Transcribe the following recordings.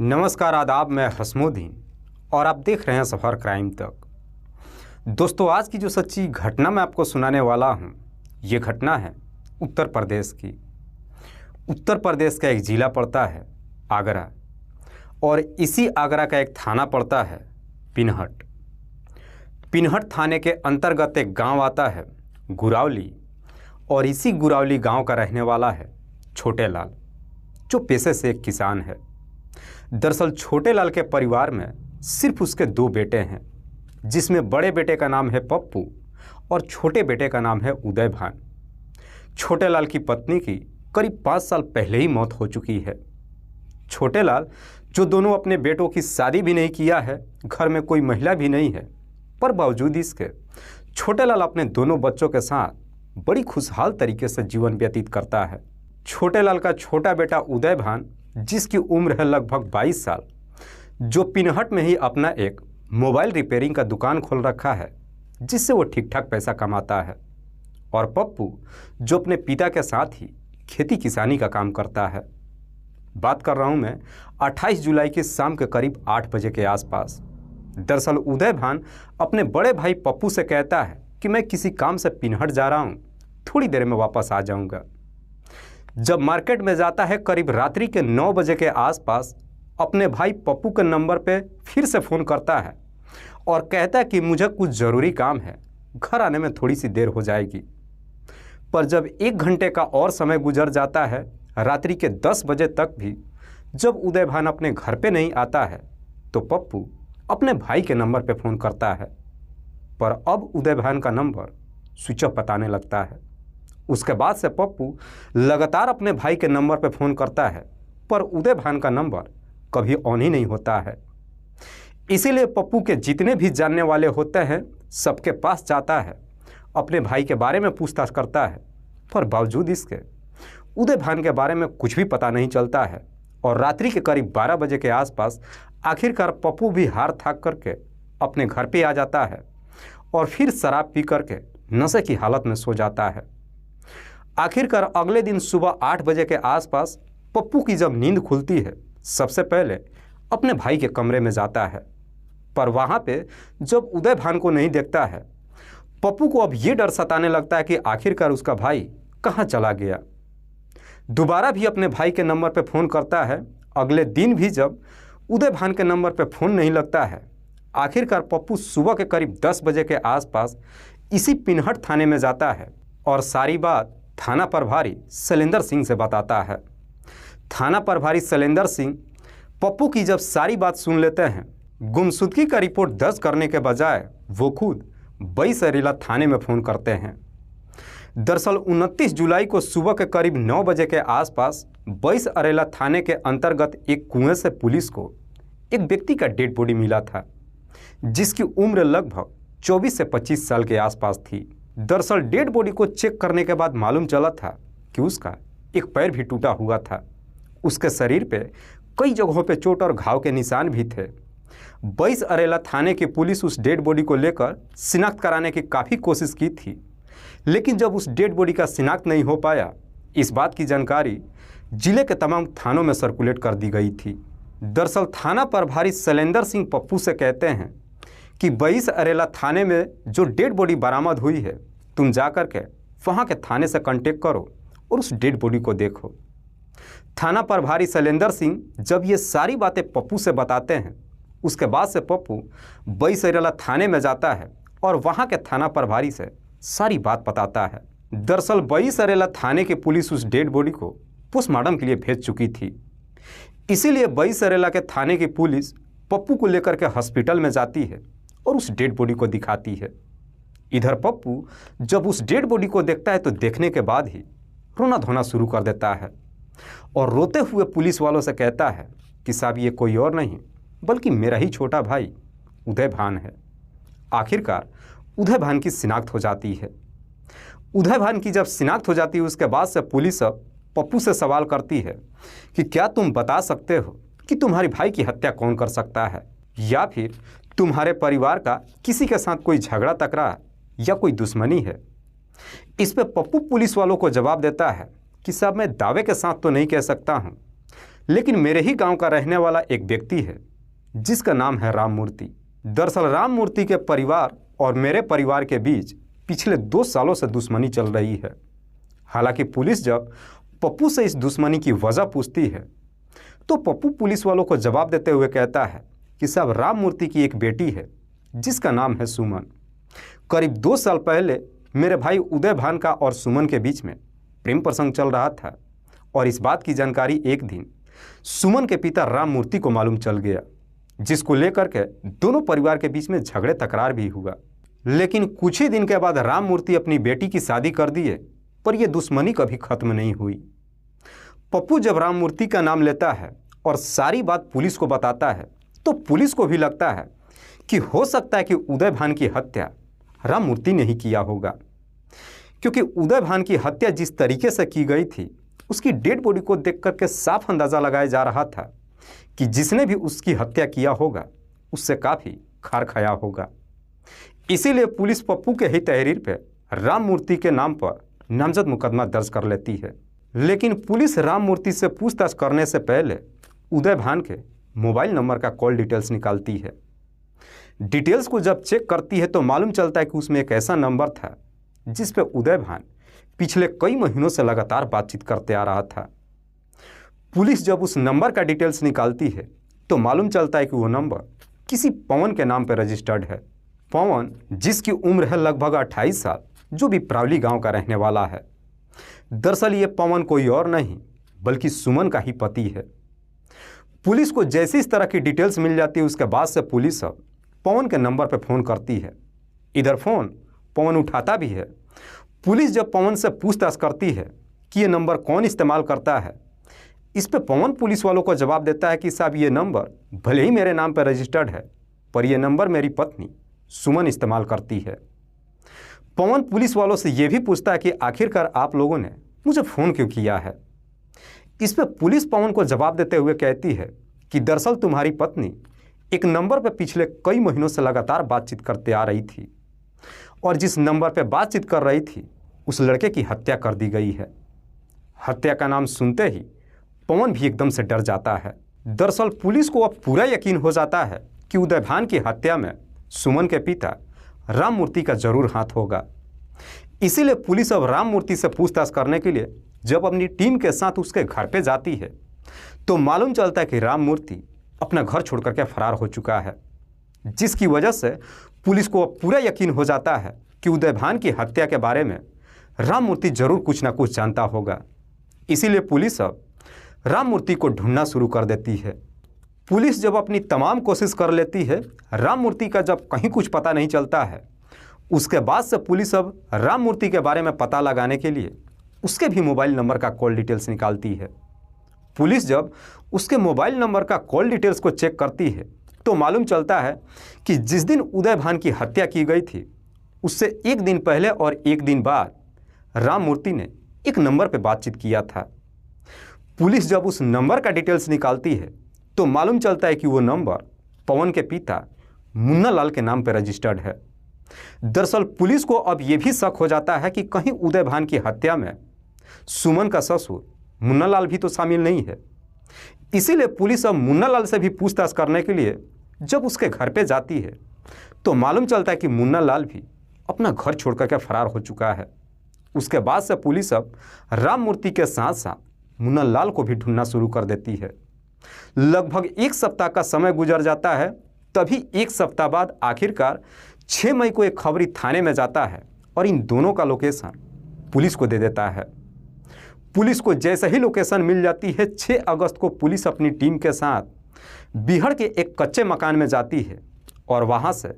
नमस्कार, आदाब। मैं हसमुद्दीन और आप देख रहे हैं सफ़र क्राइम तक। दोस्तों, आज की जो सच्ची घटना मैं आपको सुनाने वाला हूं, ये घटना है उत्तर प्रदेश की। उत्तर प्रदेश का एक ज़िला पड़ता है आगरा और इसी आगरा का एक थाना पड़ता है पिनहट। पिनहट थाने के अंतर्गत एक गांव आता है गुरावली और इसी गुरावली गांव का रहने वाला है छोटे लाल, जो पेशे से एक किसान है। दरअसल छोटे लाल के परिवार में सिर्फ उसके 2 बेटे हैं, जिसमें बड़े बेटे का नाम है पप्पू और छोटे बेटे का नाम है उदय भान। छोटे लाल की पत्नी की करीब 5 साल पहले ही मौत हो चुकी है। छोटे लाल, जो दोनों अपने बेटों की शादी भी नहीं किया है, घर में कोई महिला भी नहीं है, पर बावजूद इसके छोटे लाल अपने दोनों बच्चों के साथ बड़ी खुशहाल तरीके से जीवन व्यतीत करता है। छोटे लाल का छोटा बेटा उदय भान, जिसकी उम्र है लगभग 22 साल, जो पिनहट में ही अपना एक मोबाइल रिपेयरिंग का दुकान खोल रखा है, जिससे वो ठीक ठाक पैसा कमाता है। और पप्पू, जो अपने पिता के साथ ही खेती किसानी का काम करता है। बात कर रहा हूँ मैं 28 जुलाई की शाम के करीब 8 बजे के आसपास। दरअसल उदय भान अपने बड़े भाई पप्पू से कहता है कि मैं किसी काम से पिनहट जा रहा हूँ, थोड़ी देर में वापस आ जाऊँगा। जब मार्केट में जाता है करीब रात्रि के 9 बजे के आसपास, अपने भाई पप्पू के नंबर पे फिर से फ़ोन करता है और कहता है कि मुझे कुछ ज़रूरी काम है, घर आने में थोड़ी सी देर हो जाएगी। पर जब 1 घंटे का और समय गुजर जाता है, रात्रि के 10 बजे तक भी जब उदय भान अपने घर पे नहीं आता है, तो पप्पू अपने भाई के नंबर पे फ़ोन करता है। पर अब उदय भान का नंबर स्विच ऑफ बताने लगता है। उसके बाद से पप्पू लगातार अपने भाई के नंबर पर फ़ोन करता है, पर उदय भान का नंबर कभी ऑन ही नहीं होता है। इसीलिए पप्पू के जितने भी जानने वाले होते हैं, सबके पास जाता है, अपने भाई के बारे में पूछताछ करता है, पर बावजूद इसके उदय भान के बारे में कुछ भी पता नहीं चलता है। और रात्रि के करीब 12 बजे के आसपास आखिरकार पप्पू भी हार थाक करके अपने घर पे आ जाता है और फिर शराब पी करके नशे की हालत में सो जाता है। आखिरकार अगले दिन सुबह 8 बजे के आसपास पप्पू की जब नींद खुलती है, सबसे पहले अपने भाई के कमरे में जाता है। पर वहाँ पे जब उदय भान को नहीं देखता है, पप्पू को अब ये डर सताने लगता है कि आखिरकार उसका भाई कहाँ चला गया। दोबारा भी अपने भाई के नंबर पे फ़ोन करता है। अगले दिन भी जब उदय भान के नंबर पे फ़ोन नहीं लगता है, आखिरकार पप्पू सुबह के करीब 10 बजे के आसपास इसी पिनहट थाने में जाता है और सारी बात थाना प्रभारी शैलेंद्र सिंह से बताता है। थाना प्रभारी शैलेंद्र सिंह पप्पू की जब सारी बात सुन लेते हैं, गुमशुदगी का रिपोर्ट दर्ज करने के बजाय वो खुद 22 अरेला थाने में फ़ोन करते हैं। दरअसल 29 जुलाई को सुबह के करीब 9 बजे के आसपास 22 अरेला थाने के अंतर्गत एक कुएं से पुलिस को एक व्यक्ति का डेड बॉडी मिला था, जिसकी उम्र लगभग 24 से 25 साल के आसपास थी। दरअसल डेड बॉडी को चेक करने के बाद मालूम चला था कि उसका एक पैर भी टूटा हुआ था। उसके शरीर पे कई जगहों पे चोट और घाव के निशान भी थे। 22 अरेला थाने की पुलिस उस डेड बॉडी को लेकर शिनाख्त कराने की काफ़ी कोशिश की थी, लेकिन जब उस डेड बॉडी का शिनाख्त नहीं हो पाया, इस बात की जानकारी जिले के तमाम थानों में सर्कुलेट कर दी गई थी। दरअसल थाना प्रभारी शैलेंद्र सिंह पप्पू से कहते हैं कि 22 अरेला थाने में जो डेड बॉडी बरामद हुई है, तुम जा कर के वहाँ के थाने से कांटेक्ट करो और उस डेड बॉडी को देखो। थाना प्रभारी शैलेंद्र सिंह जब ये सारी बातें पप्पू से बताते हैं, उसके बाद से पप्पू 22 अरेला थाने में जाता है और वहाँ के थाना प्रभारी से सारी बात बताता है। दरअसल 22 अरेला थाने की पुलिस उस डेड बॉडी को पोस्टमार्टम के लिए भेज चुकी थी। इसीलिए 22 अरेला के थाने की पुलिस पप्पू को लेकर के हॉस्पिटल में जाती है और उस डेड बॉडी को दिखाती है। इधर पप्पू जब उस डेड बॉडी को देखता है तो देखने के बाद ही रोना धोना शुरू कर देता है और रोते हुए पुलिस वालों से कहता है कि साहब, ये कोई और नहीं बल्कि मेरा ही छोटा भाई उदय भान है। आखिरकार उदय भान की शिनाख्त हो जाती है। उदय भान की जब शिनाख्त हो जाती है, उसके बाद से पुलिस अब पप्पू से सवाल करती है कि क्या तुम बता सकते हो कि तुम्हारे भाई की हत्या कौन कर सकता है, या फिर तुम्हारे परिवार का किसी के साथ कोई झगड़ा तकरार या कोई दुश्मनी है। इस पे पप्पू पुलिस वालों को जवाब देता है कि साहब, मैं दावे के साथ तो नहीं कह सकता हूँ, लेकिन मेरे ही गांव का रहने वाला एक व्यक्ति है जिसका नाम है राम मूर्ति। दरअसल राम मूर्ति के परिवार और मेरे परिवार के बीच पिछले 2 सालों से दुश्मनी चल रही है। हालांकि पुलिस जब पप्पू से इस दुश्मनी की वजह पूछती है तो पप्पू पुलिस वालों को जवाब देते हुए कहता है कि साहब राम मूर्ति की एक बेटी है जिसका नाम है सुमन। करीब 2 साल पहले मेरे भाई उदय भान का और सुमन के बीच में प्रेम प्रसंग चल रहा था और इस बात की जानकारी एक दिन सुमन के पिता राम मूर्ति को मालूम चल गया, जिसको लेकर के दोनों परिवार के बीच में झगड़े तकरार भी हुआ। लेकिन कुछ ही दिन के बाद राम मूर्ति अपनी बेटी की शादी कर दिए, पर यह दुश्मनी कभी खत्म नहीं हुई। पप्पू जब राम मूर्ति का नाम लेता है और सारी बात पुलिस को बताता है तो पुलिस को भी लगता है कि हो सकता है कि उदय भान की हत्या राम मूर्ति ने ही किया होगा, क्योंकि उदय भान की हत्या जिस तरीके से की गई थी उसकी डेड बॉडी को देख करके साफ अंदाज़ा लगाया जा रहा था कि जिसने भी उसकी हत्या किया होगा उससे काफ़ी खार खाया होगा। इसीलिए पुलिस पप्पू के ही तहरीर पे राम मूर्ति के नाम पर नामजद मुकदमा दर्ज कर लेती है। लेकिन पुलिस राम मूर्ति से पूछताछ करने से पहले उदय भान के मोबाइल नंबर का कॉल डिटेल्स निकालती है। डिटेल्स को जब चेक करती है तो मालूम चलता है कि उसमें एक ऐसा नंबर था जिस पे उदय भान पिछले कई महीनों से लगातार बातचीत करते आ रहा था। पुलिस जब उस नंबर का डिटेल्स निकालती है तो मालूम चलता है कि वो नंबर किसी पवन के नाम पर रजिस्टर्ड है। पवन जिसकी उम्र है लगभग 28 साल, जो भी प्रावली गांव का रहने वाला है। दरअसल ये पवन कोई और नहीं बल्कि सुमन का ही पति है। पुलिस को जैसी इस तरह की डिटेल्स मिल जाती है उसके बाद से पुलिस अब पवन के नंबर पर फ़ोन करती है। इधर फ़ोन पवन उठाता भी है। पुलिस जब पवन से पूछताछ करती है कि ये नंबर कौन इस्तेमाल करता है, इस पे पवन पुलिस वालों को जवाब देता है कि साहब ये नंबर भले ही मेरे नाम पर रजिस्टर्ड है, पर यह नंबर मेरी पत्नी सुमन इस्तेमाल करती है। पवन पुलिस वालों से ये भी पूछता है कि आखिरकार आप लोगों ने मुझे फ़ोन क्यों किया है। इस पर पुलिस पवन को जवाब देते हुए कहती है कि दरअसल तुम्हारी पत्नी एक नंबर पर पिछले कई महीनों से लगातार बातचीत करते आ रही थी और जिस नंबर पर बातचीत कर रही थी उस लड़के की हत्या कर दी गई है। हत्या का नाम सुनते ही पवन भी एकदम से डर जाता है। दरअसल पुलिस को अब पूरा यकीन हो जाता है कि उदय भान की हत्या में सुमन के पिता राम मूर्ति का जरूर हाथ होगा। इसीलिए पुलिस अब राम मूर्ति से पूछताछ करने के लिए जब अपनी टीम के साथ उसके घर पे जाती है तो मालूम चलता है कि राम मूर्ति अपना घर छोड़ करके फरार हो चुका है, जिसकी वजह से पुलिस को अब पूरा यकीन हो जाता है कि उदय भान की हत्या के बारे में राम मूर्ति जरूर कुछ ना कुछ जानता होगा। इसीलिए पुलिस अब राम मूर्ति को ढूंढना शुरू कर देती है। पुलिस जब अपनी तमाम कोशिश कर लेती है, राम मूर्ति का जब कहीं कुछ पता नहीं चलता है, उसके बाद से पुलिस अब राम मूर्ति के बारे में पता लगाने के लिए उसके भी मोबाइल नंबर का कॉल डिटेल्स निकालती है। पुलिस जब उसके मोबाइल नंबर का कॉल डिटेल्स को चेक करती है तो मालूम चलता है कि जिस दिन उदय भान की हत्या की गई थी उससे एक दिन पहले और एक दिन बाद राम मूर्ति ने एक नंबर पर बातचीत किया था। पुलिस जब उस नंबर का डिटेल्स निकालती है तो मालूम चलता है कि वो नंबर पवन के पिता मुन्ना लाल के नाम पर रजिस्टर्ड है। दरअसल पुलिस को अब ये भी शक हो जाता है कि कहीं उदय भान की हत्या में सुमन का ससुर मुन्ना लाल भी तो शामिल नहीं है। इसीलिए पुलिस अब मुन्ना लाल से भी पूछताछ करने के लिए जब उसके घर पे जाती है तो मालूम चलता है कि मुन्ना लाल भी अपना घर छोड़ करके फरार हो चुका है। उसके बाद से पुलिस अब राम मूर्ति के साथ साथ मुन्ना लाल को भी ढूंढना शुरू कर देती है। लगभग 1 सप्ताह का समय गुजर जाता है। तभी 1 सप्ताह बाद आखिरकार 6 मई को एक खबरी थाने में जाता है और इन दोनों का लोकेशन पुलिस को दे देता है। पुलिस को जैसे ही लोकेशन मिल जाती है, 6 अगस्त को पुलिस अपनी टीम के साथ बिहार के एक कच्चे मकान में जाती है और वहां से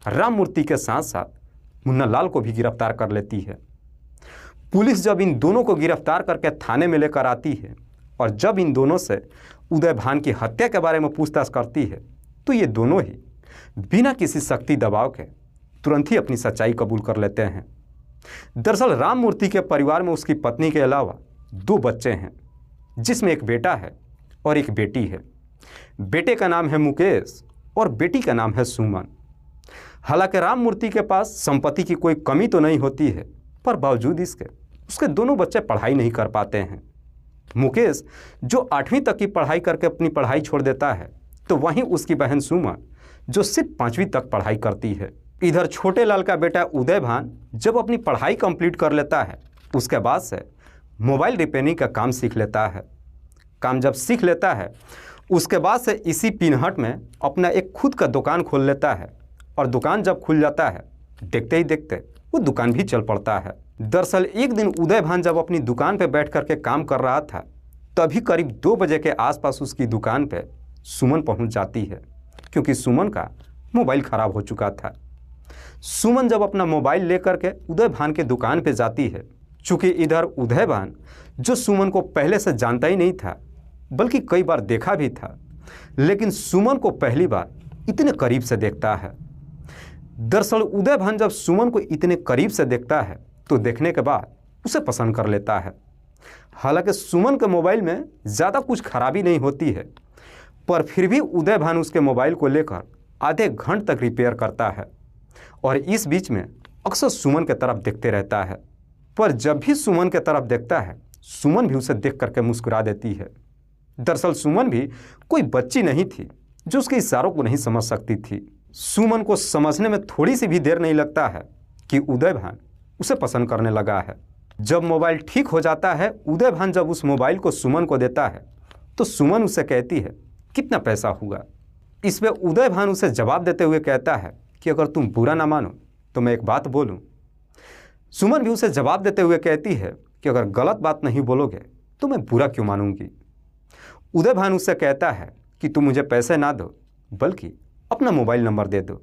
राम मूर्ति के साथ साथ मुन्ना लाल को भी गिरफ्तार कर लेती है। पुलिस जब इन दोनों को गिरफ्तार करके थाने में लेकर आती है और जब इन दोनों से उदय भान की हत्या के बारे में पूछताछ करती है तो ये दोनों ही बिना किसी सख्ती दबाव के तुरंत ही अपनी सच्चाई कबूल कर लेते हैं। दरअसल राम मूर्ति के परिवार में उसकी पत्नी के अलावा 2 बच्चे हैं, जिसमें एक बेटा है और एक बेटी है। बेटे का नाम है मुकेश और बेटी का नाम है सुमन। हालांकि राम मूर्ति के पास संपत्ति की कोई कमी तो नहीं होती है, पर बावजूद इसके उसके दोनों बच्चे पढ़ाई नहीं कर पाते हैं। मुकेश जो 8वीं तक की पढ़ाई करके अपनी पढ़ाई छोड़ देता है, तो वहीं उसकी बहन सुमन जो सिर्फ 5वीं तक पढ़ाई करती है। इधर छोटे लाल का बेटा उदयभान जब अपनी पढ़ाई कंप्लीट कर लेता है, उसके बाद से मोबाइल रिपेयरिंग का काम सीख लेता है। काम जब सीख लेता है, उसके बाद से इसी पिनहट में अपना एक खुद का दुकान खोल लेता है। और दुकान जब खुल जाता है, देखते ही देखते वो दुकान भी चल पड़ता है। दरअसल एक दिन उदयभान जब अपनी दुकान पर बैठ करके काम कर रहा था, तभी करीब 2 बजे के आसपास उसकी दुकान पे सुमन पहुंच जाती है, क्योंकि सुमन का मोबाइल ख़राब हो चुका था। सुमन जब अपना मोबाइल लेकर के उदयभान के दुकान पे जाती है, चूँकि इधर उदयभान जो सुमन को पहले से जानता ही नहीं था, बल्कि कई बार देखा भी था, लेकिन सुमन को पहली बार इतने करीब से देखता है। दरअसल उदयभान जब सुमन को इतने करीब से देखता है, तो देखने के बाद उसे पसंद कर लेता है। हालांकि सुमन के मोबाइल में ज़्यादा कुछ खराबी नहीं होती है, पर फिर भी उदयभान उसके मोबाइल को लेकर आधे घंटे तक रिपेयर करता है और इस बीच में अक्सर सुमन की तरफ देखते रहता है। पर जब भी सुमन की तरफ देखता है, सुमन भी उसे देख करके मुस्कुरा देती है। दरअसल सुमन भी कोई बच्ची नहीं थी जो उसके इशारों को नहीं समझ सकती थी। सुमन को समझने में थोड़ी सी भी देर नहीं लगता है कि उदयभान उसे पसंद करने लगा है। जब मोबाइल ठीक हो जाता है, उदयभान जब उस मोबाइल को सुमन को देता है, तो सुमन उसे कहती है कितना पैसा हुआ। इस पर उदयभान उसे जवाब देते हुए कहता है कि अगर तुम बुरा ना मानो तो मैं एक बात बोलूं। सुमन भी उसे जवाब देते हुए कहती है कि अगर गलत बात नहीं बोलोगे तो मैं बुरा क्यों मानूंगी। उदयभान उससे कहता है कि तुम मुझे पैसे ना दो, बल्कि अपना मोबाइल नंबर दे दो।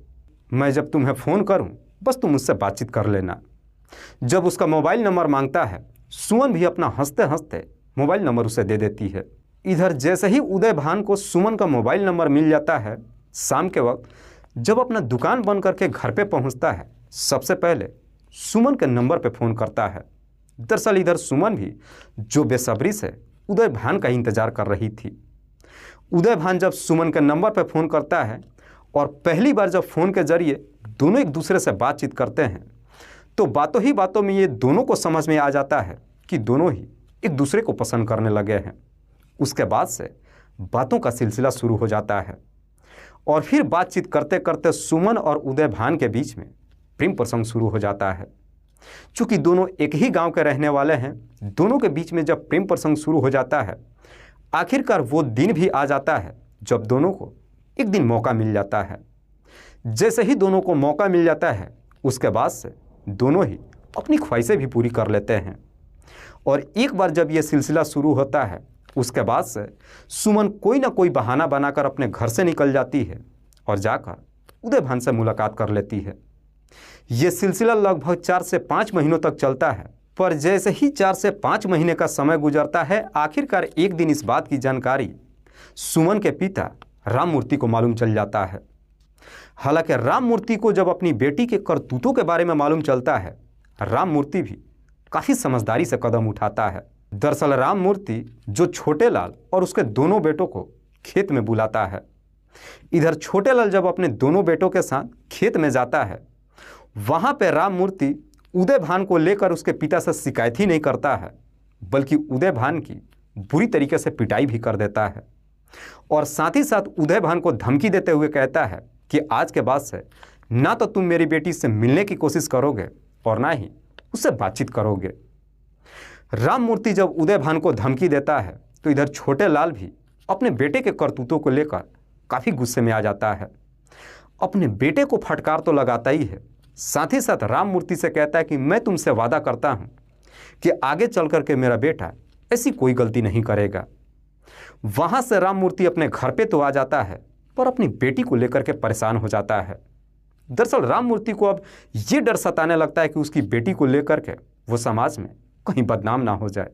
मैं जब तुम्हें फ़ोन करूं, बस तुम मुझसे बातचीत कर लेना। जब उसका मोबाइल नंबर मांगता है, सुमन भी अपना हंसते हंसते मोबाइल नंबर उसे दे देती है। इधर जैसे ही उदयभान को सुमन का मोबाइल नंबर मिल जाता है, शाम के वक्त जब अपना दुकान बंद करके घर पे पहुंचता है, सबसे पहले सुमन के नंबर पे फ़ोन करता है। दरअसल इधर सुमन भी जो बेसब्री से उदयभान का इंतज़ार कर रही थी। उदयभान जब सुमन के नंबर पे फ़ोन करता है और पहली बार जब फ़ोन के ज़रिए दोनों एक दूसरे से बातचीत करते हैं, तो बातों ही बातों में ये दोनों को समझ में आ जाता है कि दोनों ही एक दूसरे को पसंद करने लगे हैं। उसके बाद से बातों का सिलसिला शुरू हो जाता है और फिर बातचीत करते करते सुमन और उदयभान के बीच में प्रेम प्रसंग शुरू हो जाता है। चूँकि दोनों एक ही गांव के रहने वाले हैं, दोनों के बीच में जब प्रेम प्रसंग शुरू हो जाता है, आखिरकार वो दिन भी आ जाता है जब दोनों को एक दिन मौका मिल जाता है। जैसे ही दोनों को मौका मिल जाता है, उसके बाद से दोनों ही अपनी ख्वाहिशें भी पूरी कर लेते हैं। और एक बार जब ये सिलसिला शुरू होता है, उसके बाद से सुमन कोई ना कोई बहाना बनाकर अपने घर से निकल जाती है और जाकर उदयभान से मुलाकात कर लेती है। ये सिलसिला लगभग 4 से 5 महीनों तक चलता है। पर जैसे ही 4 से 5 महीने का समय गुजरता है, आखिरकार एक दिन इस बात की जानकारी सुमन के पिता राममूर्ति को मालूम चल जाता है। हालांकि राममूर्ति को जब अपनी बेटी के करतूतों के बारे में मालूम चलता है, राममूर्ति भी काफ़ी समझदारी से कदम उठाता है। दरअसल राममूर्ति जो छोटे लाल और उसके दोनों बेटों को खेत में बुलाता है। इधर छोटे लाल जब अपने दोनों बेटों के साथ खेत में जाता है, वहाँ पे राममूर्ति उदयभान को लेकर उसके पिता से शिकायत ही नहीं करता है, बल्कि उदयभान की बुरी तरीके से पिटाई भी कर देता है और साथ ही साथ उदयभान को धमकी देते हुए कहता है कि आज के बाद से ना तो तुम मेरी बेटी से मिलने की कोशिश करोगे और ना ही उससे बातचीत करोगे। राममूर्ति जब उदयभान को धमकी देता है, तो इधर छोटे लाल भी अपने बेटे के करतूतों को लेकर काफ़ी गुस्से में आ जाता है। अपने बेटे को फटकार तो लगाता ही है, साथ ही साथ राममूर्ति से कहता है कि मैं तुमसे वादा करता हूँ कि आगे चल कर के मेरा बेटा ऐसी कोई गलती नहीं करेगा। वहाँ से राममूर्ति अपने घर पे तो आ जाता है, पर अपनी बेटी को लेकर के परेशान हो जाता है। दरअसल राममूर्ति को अब ये डर सताने लगता है कि उसकी बेटी को लेकर के वो समाज में कहीं बदनाम ना हो जाए।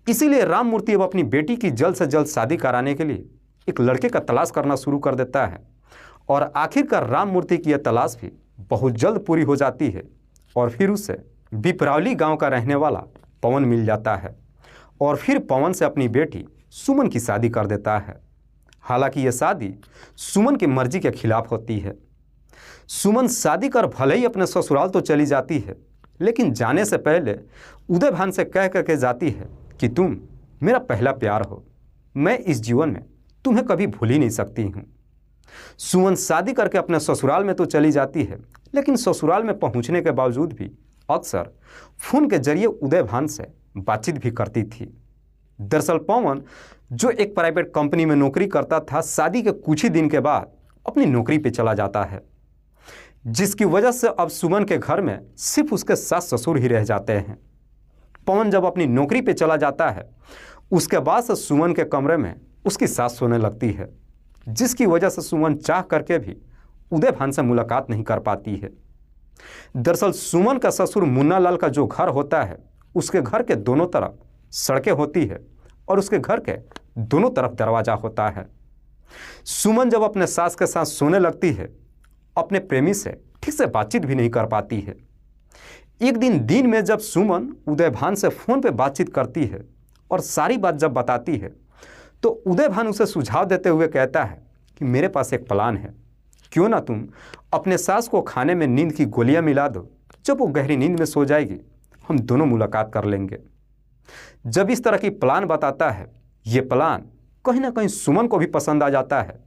इसीलिए राममूर्ति अब अपनी बेटी की जल्द से जल्द शादी कराने के लिए एक लड़के का तलाश करना शुरू कर देता है और आखिरकार राममूर्ति की यह तलाश भी बहुत जल्द पूरी हो जाती है और फिर उसे बिपरावली गांव का रहने वाला पवन मिल जाता है और फिर पवन से अपनी बेटी सुमन की शादी कर देता है। हालांकि यह शादी सुमन की मर्जी के खिलाफ होती है। सुमन शादी कर भले ही अपने ससुराल तो चली जाती है, लेकिन जाने से पहले उदयभान से कह करके जाती है कि तुम मेरा पहला प्यार हो, मैं इस जीवन में तुम्हें कभी भूल ही नहीं सकती हूँ। सुमन शादी करके अपने ससुराल में तो चली जाती है, लेकिन ससुराल में पहुँचने के बावजूद भी अक्सर फ़ोन के जरिए उदय भान से बातचीत भी करती थी। दरअसल पवन, जो एक प्राइवेट कंपनी में नौकरी करता था, शादी के कुछ ही दिन के बाद अपनी नौकरी पे चला जाता है, जिसकी वजह से अब सुमन के घर में सिर्फ उसके सास ससुर ही रह जाते हैं। पवन जब अपनी नौकरी पे चला जाता है, उसके बाद से सुमन के कमरे में उसकी सास सोने लगती है, जिसकी वजह से सुमन चाह करके भी उदय भान से मुलाकात नहीं कर पाती है। दरअसल सुमन का ससुर मुन्ना लाल का जो घर होता है, उसके घर के दोनों तरफ सड़कें होती है और उसके घर के दोनों तरफ दरवाज़ा होता है। सुमन जब अपने सास के साथ सोने लगती है, अपने प्रेमी से ठीक से बातचीत भी नहीं कर पाती है। एक दिन में जब सुमन उदय भान से फ़ोन पे बातचीत करती है और सारी बात जब बताती है, तो उदय भान उसे सुझाव देते हुए कहता है कि मेरे पास एक प्लान है, क्यों ना तुम अपने सास को खाने में नींद की गोलियां मिला दो, जब वो गहरी नींद में सो जाएगी हम दोनों मुलाकात कर लेंगे। जब इस तरह की प्लान बताता है, ये प्लान कहीं ना कहीं सुमन को भी पसंद आ जाता है।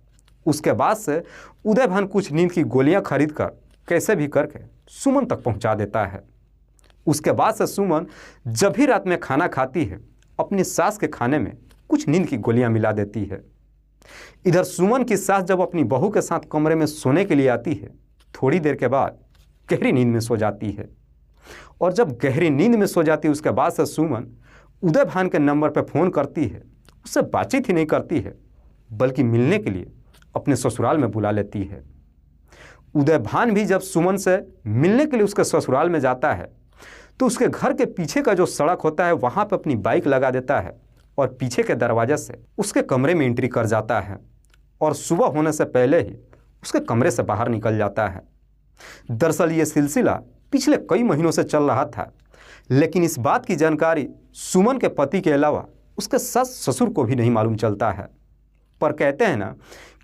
उसके बाद से उदय भान कुछ नींद की गोलियां खरीद कर कैसे भी करके सुमन तक पहुंचा देता है। उसके बाद से सुमन जब भी रात में खाना खाती है, अपनी सास के खाने में कुछ नींद की गोलियां मिला देती है। इधर सुमन की सास जब अपनी बहू के साथ कमरे में सोने के लिए आती है, थोड़ी देर के बाद गहरी नींद में सो जाती है। और जब गहरी नींद में सो जाती है, उसके बाद से सुमन उदय भान के नंबर पर फ़ोन करती है। उससे बातचीत ही नहीं करती है, बल्कि मिलने के लिए अपने ससुराल में बुला लेती है। उदय भान भी जब सुमन से मिलने के लिए उसके ससुराल में जाता है, तो उसके घर के पीछे का जो सड़क होता है, वहाँ पर अपनी बाइक लगा देता है और पीछे के दरवाजे से उसके कमरे में एंट्री कर जाता है और सुबह होने से पहले ही उसके कमरे से बाहर निकल जाता है। दरअसल ये सिलसिला पिछले कई महीनों से चल रहा था, लेकिन इस बात की जानकारी सुमन के पति के अलावा उसके सास ससुर को भी नहीं मालूम चलता है। पर कहते हैं ना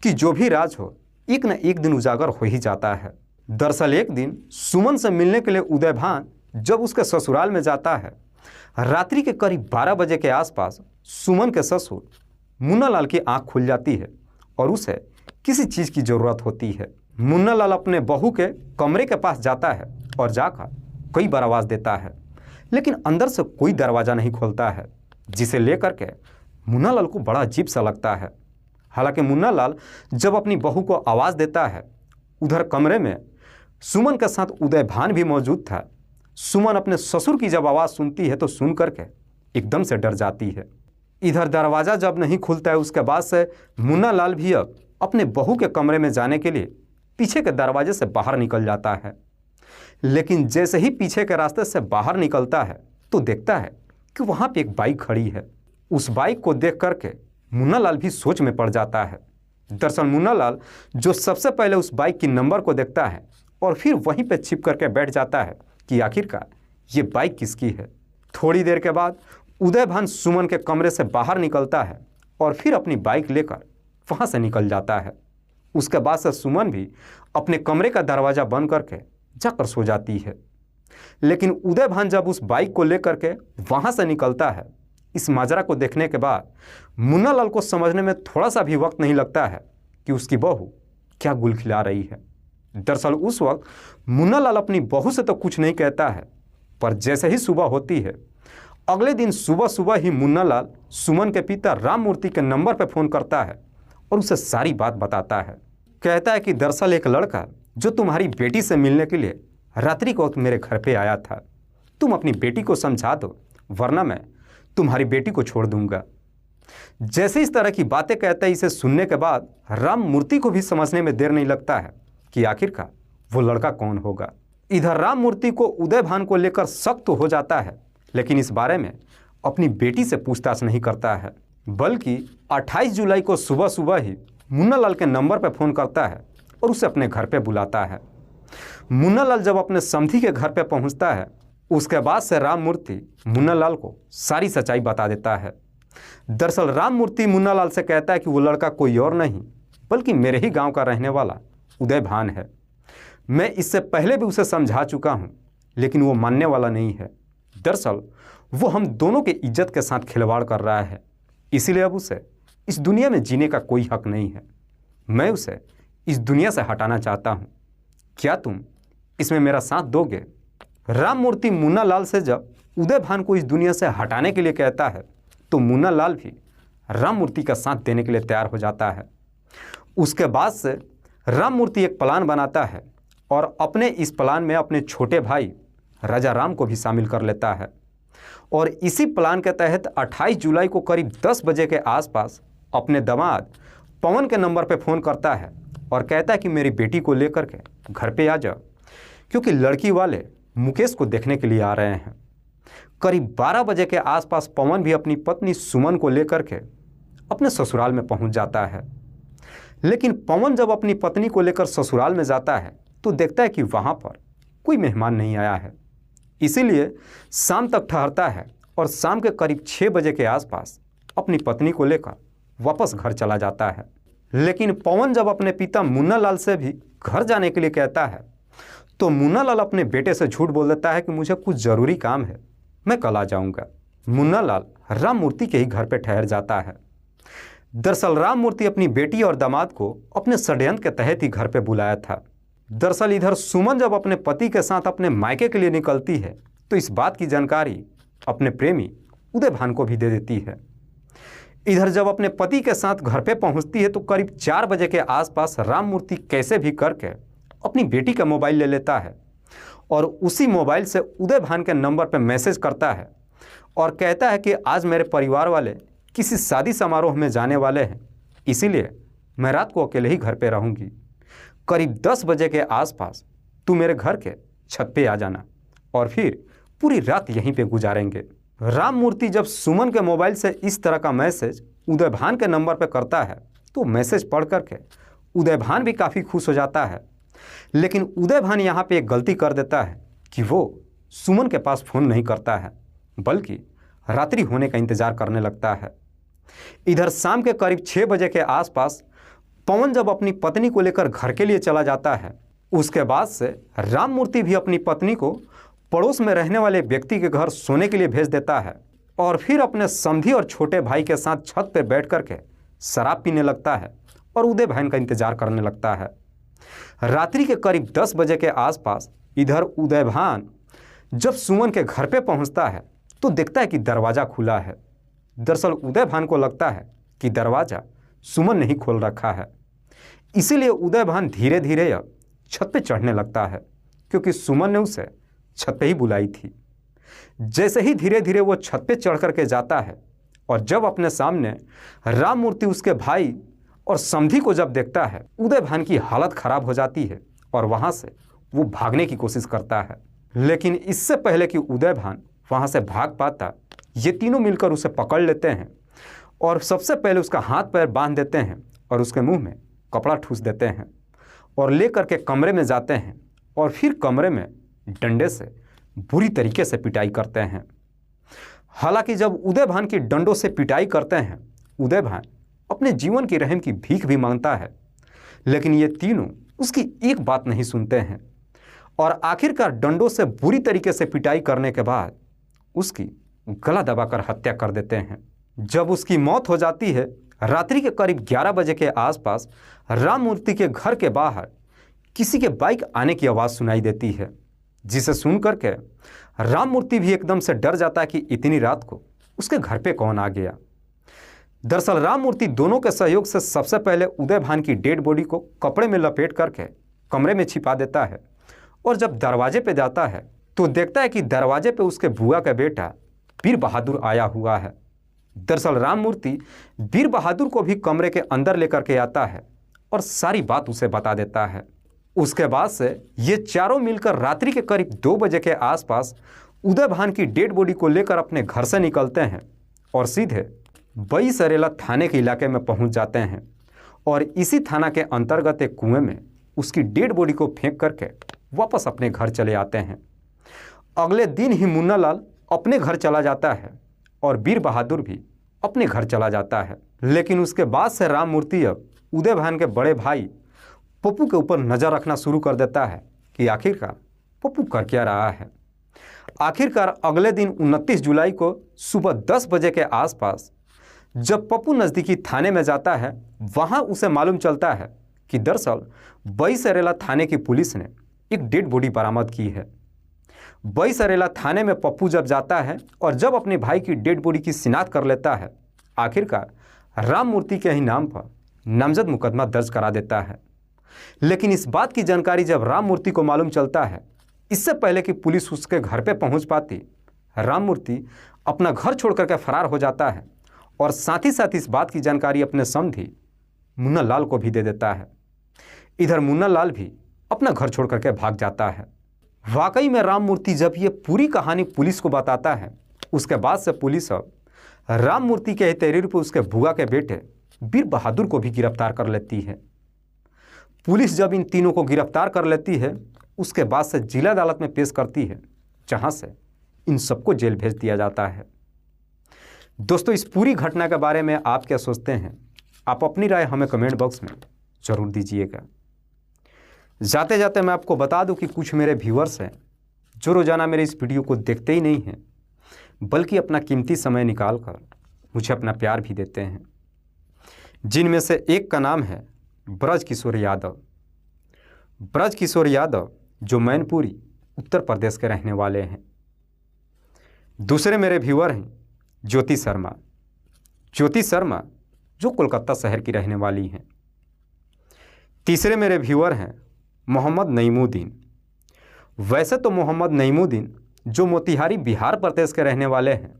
कि जो भी राज हो, एक न एक दिन उजागर हो ही जाता है। दरअसल एक दिन सुमन से मिलने के लिए उदय भान जब उसके ससुराल में जाता है, रात्रि के करीब 12 बजे के आसपास सुमन के ससुर मुन्ना लाल की आंख खुल जाती है और उसे किसी चीज़ की ज़रूरत होती है। मुन्ना लाल अपने बहू के कमरे के पास जाता है और जाकर कई बार आवाज़ देता है, लेकिन अंदर से कोई दरवाज़ा नहीं खोलता है, जिसे लेकर के मुन्ना लाल को बड़ा अजीब सा लगता है। हालांकि मुन्ना लाल जब अपनी बहू को आवाज़ देता है, उधर कमरे में सुमन के साथ उदय भान भी मौजूद था। सुमन अपने ससुर की जब आवाज़ सुनती है तो सुन करके एकदम से डर जाती है। इधर दरवाज़ा जब नहीं खुलता है, उसके बाद से मुन्ना लाल भी अब अपने बहू के कमरे में जाने के लिए पीछे के दरवाजे से बाहर निकल जाता है। लेकिन जैसे ही पीछे के रास्ते से बाहर निकलता है तो देखता है कि वहाँ पे एक बाइक खड़ी है। उस बाइक को देख करके मुन्ना लाल भी सोच में पड़ जाता है। दरअसल मुन्ना लाल जो सबसे पहले उस बाइक की नंबर को देखता है और फिर वहीं पे छिप करके बैठ जाता है कि आखिरकार ये बाइक किसकी है। थोड़ी देर के बाद उदय भान सुमन के कमरे से बाहर निकलता है और फिर अपनी बाइक लेकर वहाँ से निकल जाता है। उसके बाद से सुमन भी अपने कमरे का दरवाज़ा बंद करके जाकर सो जाती है। लेकिन उदय भान जब उस बाइक को लेकर के वहाँ से निकलता है, इस माजरा को देखने के बाद मुन्ना लाल को समझने में थोड़ा सा भी वक्त नहीं लगता है कि उसकी बहू क्या गुल खिला रही है। दरअसल उस वक्त मुन्ना लाल अपनी बहू से तो कुछ नहीं कहता है, पर जैसे ही सुबह होती है, अगले दिन सुबह सुबह ही मुन्ना लाल सुमन के पिता राम मूर्ति के नंबर पर फ़ोन करता है और उसे सारी बात बताता है। कहता है कि दरअसल एक लड़का जो तुम्हारी बेटी से मिलने के लिए रात्रि को मेरे घर पे आया था, तुम अपनी बेटी को समझा दो, वरना मैं तुम्हारी बेटी को छोड़ दूंगा। जैसे इस तरह की बातें कहता है, इसे सुनने के बाद राम मूर्ति को भी समझने में देर नहीं लगता है कि आखिरकार वो लड़का कौन होगा। इधर राम मूर्ति को उदय भान को लेकर शक तो हो जाता है, लेकिन इस बारे में अपनी बेटी से पूछताछ नहीं करता है, बल्कि 28 जुलाई को सुबह सुबह ही मुन्ना लाल के नंबर पर फ़ोन करता है और उसे अपने घर पे बुलाता है। मुन्ना लाल जब अपने समधी के घर पे पहुंचता है, उसके बाद से राम मूर्ति मुन्ना लाल को सारी सच्चाई बता देता है। दरअसल राम मूर्ति मुन्ना लाल से कहता है कि वो लड़का कोई और नहीं बल्कि मेरे ही गांव का रहने वाला उदय भान है। मैं इससे पहले भी उसे समझा चुका हूं, लेकिन वो मानने वाला नहीं है। दरअसल वो हम दोनों के इज्जत के साथ खिलवाड़ कर रहा है, इसीलिए अब उसे इस दुनिया में जीने का कोई हक नहीं है। मैं उसे इस दुनिया से हटाना चाहता हूँ। क्या तुम इसमें मेरा साथ दोगे? राम मूर्ति मुन्ना लाल से जब उदय भान को इस दुनिया से हटाने के लिए कहता है तो मुन्ना लाल भी राम मूर्ति का साथ देने के लिए तैयार हो जाता है। उसके बाद से राम मूर्ति एक प्लान बनाता है और अपने इस प्लान में अपने छोटे भाई राजा राम को भी शामिल कर लेता है। और इसी प्लान के तहत 28 जुलाई को करीब 10 बजे के आसपास अपने दामाद पवन के नंबर पर फ़ोन करता है और कहता है कि मेरी बेटी को लेकर के घर पे आ जाओ, क्योंकि लड़की वाले मुकेश को देखने के लिए आ रहे हैं। करीब 12 बजे के आसपास पवन भी अपनी पत्नी सुमन को लेकर के अपने ससुराल में पहुंच जाता है। लेकिन पवन जब अपनी पत्नी को लेकर ससुराल में जाता है तो देखता है कि वहां पर कोई मेहमान नहीं आया है, इसीलिए शाम तक ठहरता है और शाम के करीब 6 बजे के आसपास अपनी पत्नी को लेकर वापस घर चला जाता है। लेकिन पवन जब अपने पिता मुन्ना लाल से भी घर जाने के लिए कहता है तो मुन्ना लाल अपने बेटे से झूठ बोल देता है कि मुझे कुछ ज़रूरी काम है, मैं कल आ जाऊंगा। मुन्ना लाल राम मूर्ति के ही घर पर ठहर जाता है। दरअसल राम मूर्ति अपनी बेटी और दामाद को अपने षड्यंत्र के तहत ही घर पर बुलाया था। दरअसल इधर सुमन जब अपने पति के साथ अपने मायके के लिए निकलती है तो इस बात की जानकारी अपने प्रेमी उदय भान को भी दे देती है। इधर जब अपने पति के साथ घर पे पहुंचती है तो करीब 4 बजे के आसपास राम मूर्ति कैसे भी करके अपनी बेटी का मोबाइल ले लेता है और उसी मोबाइल से उदय भान के नंबर पर मैसेज करता है और कहता है कि आज मेरे परिवार वाले किसी शादी समारोह में जाने वाले हैं, इसीलिए मैं रात को अकेले ही घर पे रहूँगी। करीब 10 बजे के आसपास तू मेरे घर के छत पे आ जाना और फिर पूरी रात यहीं पे गुजारेंगे। राम मूर्ति जब सुमन के मोबाइल से इस तरह का मैसेज उदय भान के नंबर पे करता है तो मैसेज पढ़ करके उदय भान भी काफ़ी खुश हो जाता है। लेकिन उदय भान यहाँ पे एक गलती कर देता है कि वो सुमन के पास फ़ोन नहीं करता है, बल्कि रात्रि होने का इंतज़ार करने लगता है। इधर शाम के करीब 6 बजे के आसपास पवन जब अपनी पत्नी को लेकर घर के लिए चला जाता है, उसके बाद से राम मूर्ति भी अपनी पत्नी को पड़ोस में रहने वाले व्यक्ति के घर सोने के लिए भेज देता है और फिर अपने समधी और छोटे भाई के साथ छत पर बैठ कर के शराब पीने लगता है और उदय भान का इंतजार करने लगता है। रात्रि के करीब 10 बजे के आसपास इधर उदय भान जब सुमन के घर पे पहुंचता है तो देखता है कि दरवाज़ा खुला है। दरअसल उदय भान को लगता है कि दरवाज़ा सुमन ने ही खोल रखा है, इसीलिए उदय भान धीरे धीरे छत पे चढ़ने लगता है, क्योंकि सुमन ने उसे छत पे ही बुलाई थी। जैसे ही धीरे धीरे वो छत पे चढ़ करके जाता है और जब अपने सामने राम मूर्ति उसके भाई और समधी को जब देखता है, उदय भान की हालत खराब हो जाती है और वहाँ से वो भागने की कोशिश करता है। लेकिन इससे पहले कि उदय भान वहाँ से भाग पाता, ये तीनों मिलकर उसे पकड़ लेते हैं और सबसे पहले उसका हाथ पैर बांध देते हैं और उसके मुंह में कपड़ा ठूस देते हैं और ले करके कमरे में जाते हैं और फिर कमरे में डंडे से बुरी तरीके से पिटाई करते हैं। हालांकि जब उदय भान की डंडों से पिटाई करते हैं, उदय भान अपने जीवन की रहम की भीख भी मांगता है, लेकिन ये तीनों उसकी एक बात नहीं सुनते हैं और आखिरकार डंडों से बुरी तरीके से पिटाई करने के बाद उसकी गला दबाकर हत्या कर देते हैं। जब उसकी मौत हो जाती है, रात्रि के करीब 11 बजे के आसपास राम मूर्ति के घर के बाहर किसी के बाइक आने की आवाज़ सुनाई देती है, जिसे सुन करके राम मूर्ति भी एकदम से डर जाता है कि इतनी रात को उसके घर पे कौन आ गया। दरअसल राम मूर्ति दोनों के सहयोग से सबसे पहले उदय भान की डेड बॉडी को कपड़े में लपेट करके कमरे में छिपा देता है और जब दरवाजे पे जाता है तो देखता है कि दरवाजे पे उसके बुआ का बेटा वीर बहादुर आया हुआ है। दरअसल राम मूर्ति वीर बहादुर को भी कमरे के अंदर लेकर के आता है और सारी बात उसे बता देता है। उसके बाद से ये चारों मिलकर रात्रि के करीब 2 बजे के आसपास उदय भान की डेड बॉडी को लेकर अपने घर से निकलते हैं और सीधे बई सरेला थाने के इलाके में पहुंच जाते हैं और इसी थाना के अंतर्गत एक कुएं में उसकी डेड बॉडी को फेंक करके वापस अपने घर चले आते हैं। अगले दिन ही मुन्ना लाल अपने घर चला जाता है और वीर बहादुर भी अपने घर चला जाता है। लेकिन उसके बाद से राम मूर्ति अब उदय भान के बड़े भाई पप्पू के ऊपर नज़र रखना शुरू कर देता है कि आखिरकार पप्पू कर क्या रहा है। आखिरकार अगले दिन 29 जुलाई को सुबह 10 बजे के आसपास जब पप्पू नज़दीकी थाने में जाता है, वहां उसे मालूम चलता है कि दरअसल बईसरेला थाने की पुलिस ने एक डेड बॉडी बरामद की है। बईसरेला थाने में पप्पू जब जाता है और जब अपने भाई की डेड बॉडी की शिनाख्त कर लेता है, आखिरकार राम मूर्ति के ही नाम पर नामजद मुकदमा दर्ज करा देता है। लेकिन इस बात की जानकारी जब राम मूर्ति को मालूम चलता है, इससे पहले कि पुलिस उसके घर पे पहुंच पाती, राम मूर्ति अपना घर छोड़ करके फरार हो जाता है और साथ ही साथ इस बात की जानकारी अपने समधी मुन्ना लाल को भी दे देता है। इधर मुन्ना लाल भी अपना घर छोड़ करके भाग जाता है। वाकई में राम मूर्ति जब ये पूरी कहानी पुलिस को बताता है, उसके बाद से पुलिस अब राम मूर्ति के तहरीर पर उसके बुआ के बेटे वीर बहादुर को भी गिरफ्तार कर लेती है। पुलिस जब इन तीनों को गिरफ्तार कर लेती है, उसके बाद से जिला अदालत में पेश करती है, जहां से इन सबको जेल भेज दिया जाता है। दोस्तों, इस पूरी घटना के बारे में आप क्या सोचते हैं? आप अपनी राय हमें कमेंट बॉक्स में ज़रूर दीजिएगा। जाते जाते मैं आपको बता दूं कि कुछ मेरे व्यूअर्स हैं जो रोज़ाना मेरे इस वीडियो को देखते ही नहीं हैं, बल्कि अपना कीमती समय निकाल कर मुझे अपना प्यार भी देते हैं, जिनमें से एक का नाम है ब्रज किशोर यादव। ब्रज किशोर यादव जो मैनपुरी उत्तर प्रदेश के रहने वाले हैं। दूसरे मेरे व्यूअर हैं ज्योति शर्मा। ज्योति शर्मा जो कोलकाता शहर की रहने वाली हैं। तीसरे मेरे व्यूअर हैं मोहम्मद नईमुद्दीन। वैसे तो मोहम्मद नईमुद्दीन जो मोतिहारी बिहार प्रदेश के रहने वाले हैं,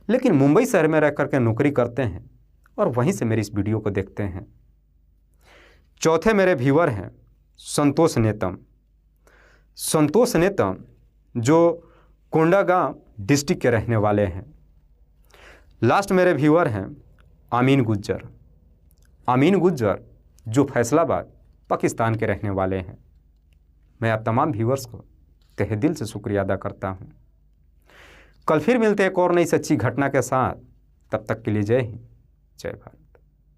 लेकिन मुंबई शहर में रह करके नौकरी करते हैं और वहीं से मेरी इस वीडियो को देखते हैं। चौथे मेरे व्यूअर हैं संतोष नेतम। संतोष नेतम जो कोंडागांव डिस्ट्रिक्ट के रहने वाले हैं। लास्ट मेरे व्यूअर हैं आमीन गुज्जर। आमीन गुज्जर जो फैसलाबाद पाकिस्तान के रहने वाले हैं। मैं आप तमाम व्यूअर्स को तहे दिल से शुक्रिया अदा करता हूं। कल फिर मिलते हैं एक और नई सच्ची घटना के साथ। तब तक के लिए जय हिंद, जय भारत।